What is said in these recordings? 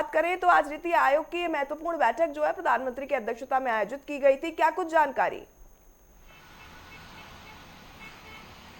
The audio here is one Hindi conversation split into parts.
बात करें तो आज नीति आयोग की महत्वपूर्ण बैठक जो है प्रधानमंत्री की अध्यक्षता में आयोजित की गई थी, क्या कुछ जानकारी?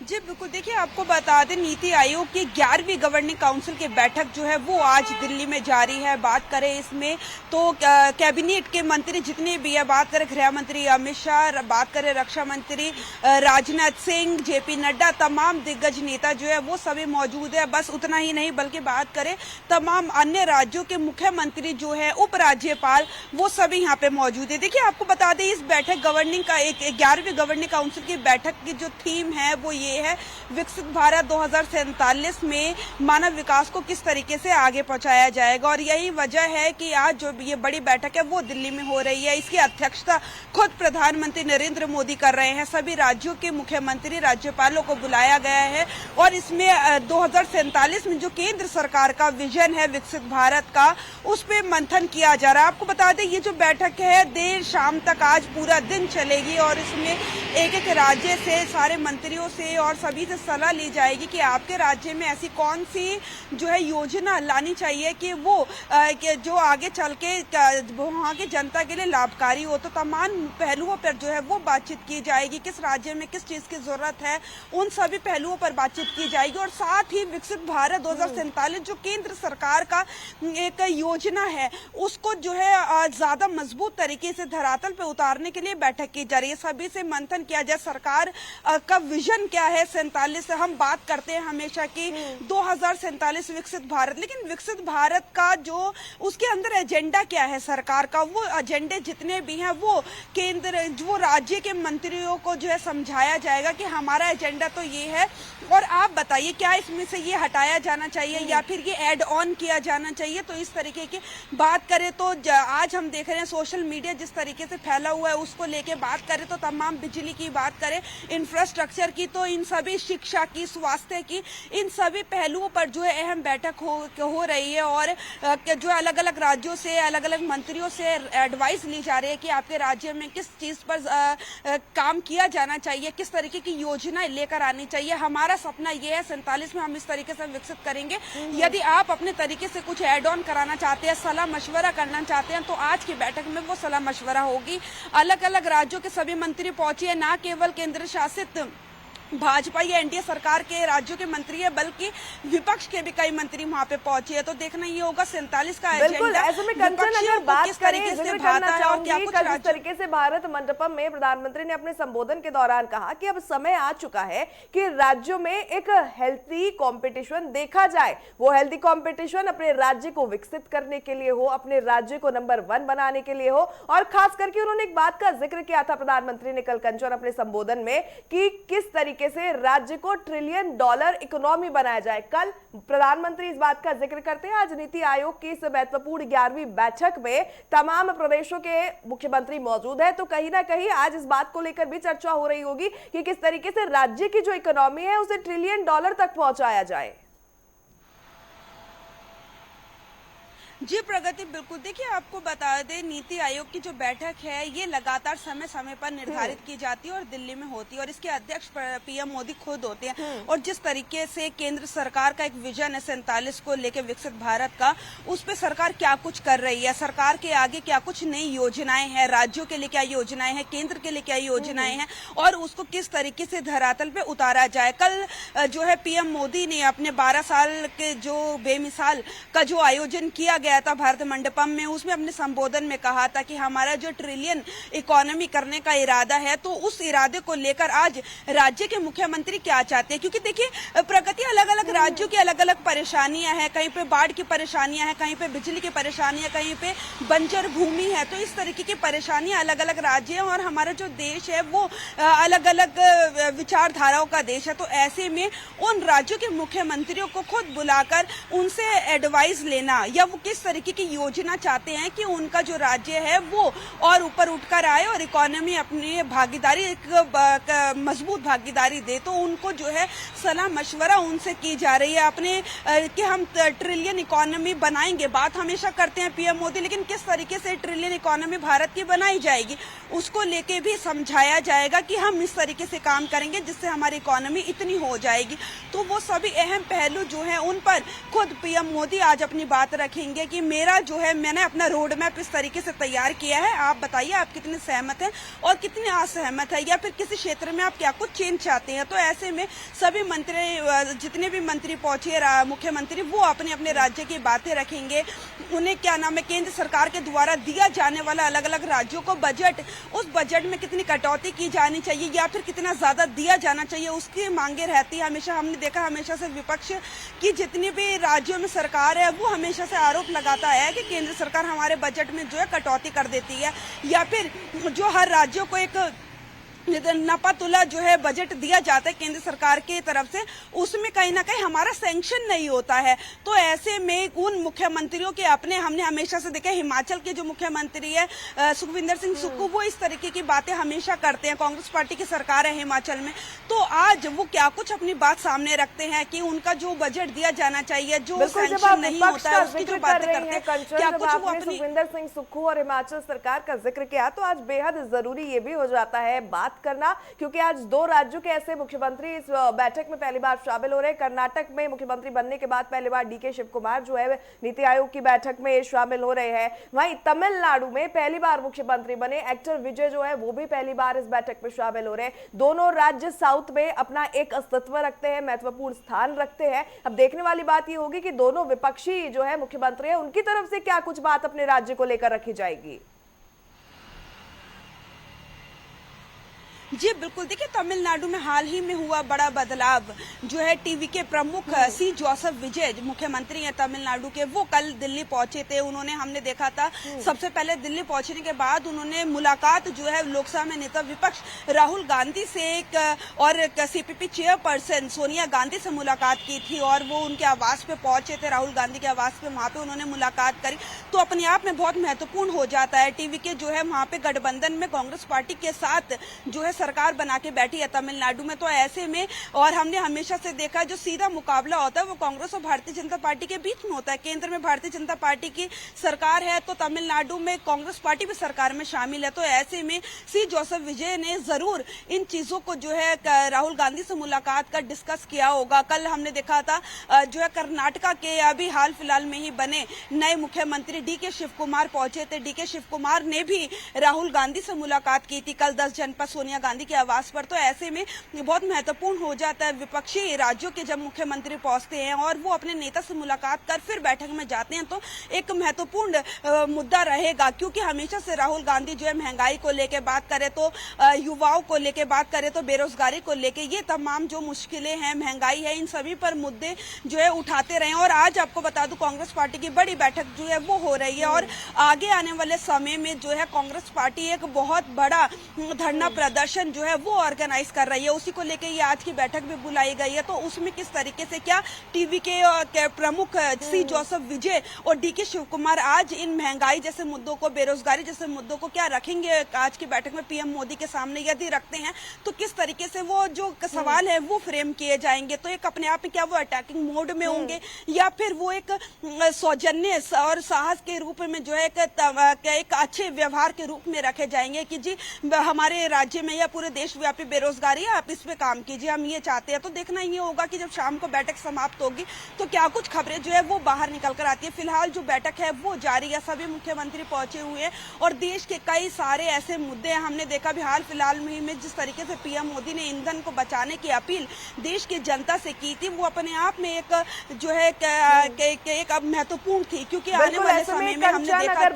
जी बिल्कुल, देखिए आपको बता दें नीति आयोग की 11वीं गवर्निंग काउंसिल की बैठक जो है वो आज दिल्ली में जारी है। बात करें इसमें तो कैबिनेट के मंत्री जितने भी है, बात करें गृह मंत्री अमित शाह, बात करें रक्षा मंत्री राजनाथ सिंह, जेपी नड्डा, तमाम दिग्गज नेता जो है वो सभी मौजूद है। बस उतना ही नहीं बल्कि बात करें तमाम अन्य राज्यों के मुख्यमंत्री जो है, उपराज्यपाल, वो सभी यहाँ पे मौजूद है। देखिए आपको बता दें इस बैठक गवर्निंग का 11वीं गवर्निंग काउंसिल की बैठक की जो थीम है वो ये है, विकसित भारत 2047 में मानव विकास को किस तरीके से आगे पहुंचाया जाएगा। और यही वजह है कि आज जो ये बड़ी बैठक है वो दिल्ली में हो रही है। इसकी अध्यक्षता खुद प्रधानमंत्री नरेंद्र मोदी कर रहे हैं। सभी राज्यों के मुख्यमंत्री, राज्यपालों को बुलाया गया है और इसमें 2047 में जो केंद्र सरकार का विजन है विकसित भारत का, उस पर मंथन किया जा रहा है। आपको बता दें ये जो बैठक है देर शाम तक आज पूरा दिन चलेगी और इसमें एक एक राज्य से, सारे मंत्रियों से और सभी से सलाह ली जाएगी कि आपके राज्य में ऐसी कौन सी जो है योजना लानी चाहिए कि वो जो आगे चल के वहाँ की जनता के लिए लाभकारी हो। तो तमाम पहलुओं पर जो है वो बातचीत की जाएगी, किस राज्य में किस चीज की जरूरत है, उन सभी पहलुओं पर बातचीत की जाएगी। और साथ ही विकसित भारत 2047 जो केंद्र सरकार का एक योजना है उसको जो है ज्यादा मजबूत तरीके से धरातल पे उतारने के लिए बैठक की जा रही है। सभी से मंथन किया जाए सरकार का विजन क्या है। 47 हम बात करते हैं हमेशा कि 2047 विकसित भारत, लेकिन विकसित भारत का जो उसके अंदर एजेंडा क्या है सरकार का, वो एजेंडे जितने भी हैं वो केंद्र, वो राज्य के मंत्रियों को जो है समझाया जाएगा कि हमारा एजेंडा तो ये है और आप बताइए क्या इसमें से ये हटाया जाना चाहिए या फिर ये ऐड ऑन किया जाना चाहिए। तो इस तरीके की बात करें तो आज हम देख रहे हैं सोशल मीडिया जिस तरीके से फैला हुआ है उसको लेके बात करें तो तमाम बिजली की बात करें, इंफ्रास्ट्रक्चर की, तो इन सभी शिक्षा की, स्वास्थ्य की, इन सभी पहलुओं पर जो है अहम बैठक हो रही है। और जो अलग अलग राज्यों से, अलग अलग मंत्रियों से एडवाइस ली जा रही है कि आपके राज्य में किस चीज पर काम किया जाना चाहिए, किस तरीके की योजना लेकर आनी चाहिए। हमारा सपना ये है 47 में हम इस तरीके से विकसित करेंगे। यदि आप अपने तरीके से कुछ एड ऑन कराना चाहते हैं, सलाह मशवरा करना चाहते हैं, तो आज की बैठक में वो सलाह मशवरा होगी। अलग अलग राज्यों के सभी मंत्री पहुंचे हैं, ना केवल केंद्र शासित भाजपा या एनडीए सरकार के राज्यों के मंत्री है बल्कि विपक्ष के भी कई मंत्री वहां पे पहुंचे हैं। तो देखना ये होगा 47 का बिल्कुल। ऐसे में कंचन अगर बात करें, जिक्र करना चाहूंगी जिस तरीके से भारत मंडपम में प्रधानमंत्री ने अपने संबोधन के दौरान कहा कि अब समय आ चुका है कि राज्यों में एक हेल्थी कॉम्पिटिशन देखा जाए। वो हेल्थी कॉम्पिटिशन अपने राज्य को विकसित करने के लिए हो, अपने राज्य को नंबर 1 बनाने के लिए हो। और खास करके उन्होंने एक बात का जिक्र किया था प्रधानमंत्री ने कल कंचन अपने संबोधन में कि किस तरीके से राज्य को $1 ट्रिलियन इकोनॉमी बनाया जाए। कल प्रधानमंत्री इस बात का जिक्र करते हैं। आज नीति आयोग की इस महत्वपूर्ण 11वीं बैठक में तमाम प्रदेशों के मुख्यमंत्री मौजूद है, तो कहीं ना कहीं आज इस बात को लेकर भी चर्चा हो रही होगी कि किस तरीके से राज्य की जो इकोनॉमी है उसे $1 ट्रिलियन तक पहुंचाया जाए। जी प्रगति, बिल्कुल। देखिए आपको बता दें नीति आयोग की जो बैठक है ये लगातार समय समय पर निर्धारित की जाती है और दिल्ली में होती है और इसके अध्यक्ष पीएम मोदी खुद होते हैं। और जिस तरीके से केंद्र सरकार का एक विजन है 47 को लेकर विकसित भारत का, उस पर सरकार क्या कुछ कर रही है, सरकार के आगे क्या कुछ नई योजनाएं हैं, राज्यों के लिए क्या योजनाएं हैं, केंद्र के लिए क्या योजनाएं हैं और उसको किस तरीके से धरातल पे उतारा जाए। कल जो है पीएम मोदी ने अपने 12 साल के जो बेमिसाल का जो आयोजन किया गया था भारत मंडपम में, उसमें अपने संबोधन में कहा था कि हमारा जो $1 ट्रिलियन इकोनॉमी करने का इरादा है, तो उस इरादे को लेकर आज राज्य के मुख्यमंत्री क्या चाहते हैं। क्योंकि देखिए प्रगति, अलग अलग राज्यों की अलग अलग परेशानियां हैं, कहीं पे बाढ़ की परेशानियां हैं, कहीं पे बिजली की परेशानियां, कहीं पे बंजर भूमि है। तो इस तरीके की परेशानियां अलग अलग राज्य हैं और हमारा जो देश है वो अलग अलग विचारधाराओं का देश है। तो ऐसे में उन राज्यों के मुख्यमंत्रियों को खुद बुलाकर उनसे एडवाइस लेना या वो किस तरीके की योजना चाहते हैं कि उनका जो राज्य है वो और ऊपर उठकर आए और इकोनॉमी अपनी भागीदारी, एक मजबूत भागीदारी दे, तो उनको जो है सलाह मशवरा उनसे की जा रही है अपने कि हम $1 ट्रिलियन इकोनॉमी बनाएंगे। बात हमेशा करते हैं पीएम मोदी, लेकिन किस तरीके से $1 ट्रिलियन इकोनॉमी भारत की बनाई जाएगी उसको लेके भी समझाया जाएगा कि हम इस तरीके से काम करेंगे जिससे हमारी इकोनॉमी इतनी हो जाएगी। तो वो सभी अहम पहलू जो है उन पर खुद पीएम मोदी आज अपनी बात रखेंगे। कहेंगे कि मेरा जो है मैंने अपना रोड मैप इस तरीके से तैयार किया है, आप बताइए आप कितने सहमत हैं और कितने असहमत है, या फिर किसी क्षेत्र में आप क्या कुछ चेंज चाहते हैं। तो ऐसे में सभी मंत्री, जितने भी मंत्री पहुंचे मुख्यमंत्री, वो अपने अपने राज्य की बातें रखेंगे। उन्हें क्या नाम है, केंद्र सरकार के द्वारा दिया जाने वाला अलग अलग राज्यों को बजट, उस बजट में कितनी कटौती की जानी चाहिए या फिर कितना ज्यादा दिया जाना चाहिए, उसकी मांगे रहती है। हमेशा हमने देखा, हमेशा से विपक्ष की जितनी भी राज्यों में सरकार है वो हमेशा से आरोप लगाता है कि केंद्र सरकार हमारे बजट में जो है कटौती कर देती है, या फिर जो हर राज्यों को एक नपातुला जो है बजट दिया जाता है केंद्र सरकार की तरफ से, उसमें कहीं ना कहीं हमारा सैंक्शन नहीं होता है। तो ऐसे में उन मुख्यमंत्रियों के अपने, हमने हमेशा से देखा हिमाचल के जो मुख्यमंत्री है सुखविंदर सिंह सुक्खू, वो इस तरीके की बातें हमेशा करते हैं। कांग्रेस पार्टी की सरकार है हिमाचल में, तो आज वो क्या कुछ अपनी बात सामने रखते हैं कि उनका जो बजट दिया जाना चाहिए, जो सैंक्शन नहीं होता है, उसकी जो बातें करते हैं, क्या कुछ वो अपनी। सुखविंदर सिंह सुक्खू और हिमाचल सरकार का जिक्र किया, तो आज बेहद जरूरी ये भी हो जाता है बात करना, क्योंकि आज दो राज्यों के ऐसे मुख्यमंत्री इस बैठक में पहली बार शामिल हो रहे हैं। कर्नाटक में मुख्यमंत्री बनने के बाद पहली बार डीके शिव कुमार जो है नीति आयोग की बैठक में शामिल हो रहे हैं। वहीं तमिलनाडु में पहली बार मुख्यमंत्री बने एक्टर विजय जो है वो भी पहली बार इस बैठक में शामिल हो रहे हैं। दोनों राज्य साउथ में अपना एक अस्तित्व रखते हैं, महत्वपूर्ण स्थान रखते हैं। अब देखने वाली बात ये होगी कि दोनों विपक्षी जो है मुख्यमंत्री है, उनकी तरफ से क्या कुछ बात अपने राज्य को लेकर रखी जाएगी। जी बिल्कुल, देखिए तमिलनाडु में हाल ही में हुआ बड़ा बदलाव जो है, टीवी के प्रमुख सी जोसेफ विजय मुख्यमंत्री हैं तमिलनाडु के, वो कल दिल्ली पहुंचे थे। उन्होंने, हमने देखा था सबसे पहले दिल्ली पहुंचने के बाद उन्होंने मुलाकात जो है लोकसभा में नेता विपक्ष राहुल गांधी से और सीपीपी चेयरपर्सन सोनिया गांधी से मुलाकात की थी, और वो उनके आवास पे पहुंचे थे, राहुल गांधी के आवास पे, वहां पे उन्होंने मुलाकात करी। तो अपने आप में बहुत महत्वपूर्ण हो जाता है। टीवी के जो है वहां पे गठबंधन में कांग्रेस पार्टी के साथ जो है सरकार बना के बैठी है तमिलनाडु में। तो ऐसे में, और हमने हमेशा से देखा, जो सीधा मुकाबला होता है वो कांग्रेस और भारतीय जनता पार्टी के बीच में होता है। केंद्र में भारतीय जनता पार्टी की सरकार है, तो तमिलनाडु में कांग्रेस पार्टी भी सरकार में शामिल है। तो ऐसे में सी जोसेफ विजय ने जरूर इन चीजों को जो है राहुल गांधी से मुलाकात कर डिस्कस किया होगा। कल हमने देखा था जो है कर्नाटका के अभी हाल फिलहाल में ही बने नए मुख्यमंत्री डीके शिव कुमार पहुंचे थे। डीके शिव कुमार ने भी राहुल गांधी से मुलाकात की थी कल 10 जनपद सोनिया गांधी के आवास पर। तो ऐसे में बहुत महत्वपूर्ण हो जाता है, विपक्षी राज्यों के जब मुख्यमंत्री पहुंचते हैं और वो अपने नेता से मुलाकात कर फिर बैठक में जाते हैं, तो एक महत्वपूर्ण मुद्दा रहेगा। क्योंकि हमेशा से राहुल गांधी जो है महंगाई को लेकर बात करे, तो युवाओं को लेकर बात करे, तो बेरोजगारी को लेकर, ये तमाम जो मुश्किलें हैं, महंगाई है, इन सभी पर मुद्दे जो है उठाते रहे। और आज आपको बता दूं, कांग्रेस पार्टी की बड़ी बैठक जो है वो हो रही है, और आगे आने वाले समय में जो है कांग्रेस पार्टी एक बहुत बड़ा धरना प्रदर्शन जो है वो ऑर्गेनाइज कर रही है। उसी को लेकर ये आज की बैठक भी बुलाई गई है। तो उसमें किस तरीके से, क्या टीवी के प्रमुख सी जोसेफ विजय और डीके शिव कुमार आज इन महंगाई जैसे मुद्दों को, बेरोजगारी जैसे मुद्दों को क्या रखेंगे आज की बैठक में पीएम मोदी के सामने, यदि रखते हैं तो किस तरीके से वो जो सवाल है वो फ्रेम किए जाएंगे। तो एक अपने आप में क्या वो अटैकिंग मोड में होंगे, या फिर वो एक सौजन्य और साहस के रूप में जो है एक अच्छे व्यवहार के रूप में रखे जाएंगे कि जी हमारे राज्य में या पूरे देशव्यापी बेरोजगारी है, आप इस पे काम कीजिए, हम ये चाहते हैं। तो देखना ये होगा कि जब शाम को बैठक समाप्त होगी तो क्या कुछ खबरें जो है वो बाहर निकल कर आती है। फिलहाल जो बैठक है वो जारी है, सभी मुख्यमंत्री पहुंचे हुए हैं और देश के कई सारे ऐसे मुद्दे हैं। हमने देखा भी हाल फिलहाल में जिस तरीके से पीएम मोदी ने ईंधन को बचाने की अपील देश की जनता से की थी, वो अपने आप में एक जो है एक महत्वपूर्ण थी। क्योंकि आने वाले समय में हमने देखा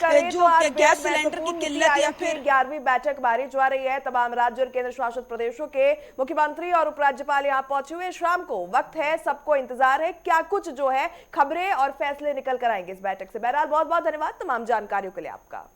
कि जो गैस सिलेंडर की किल्लत, या फिर 11वीं बैठक बारी जा रही है, तमाम राज्य और केंद्र शासित प्रदेशों के मुख्यमंत्री और उपराज्यपाल यहां पहुंचे हुए। शाम को वक्त है, सबको इंतजार है क्या कुछ जो है खबरें और फैसले निकल कर आएंगे इस बैठक से। बहरहाल बहुत बहुत धन्यवाद तमाम जानकारियों के लिए आपका।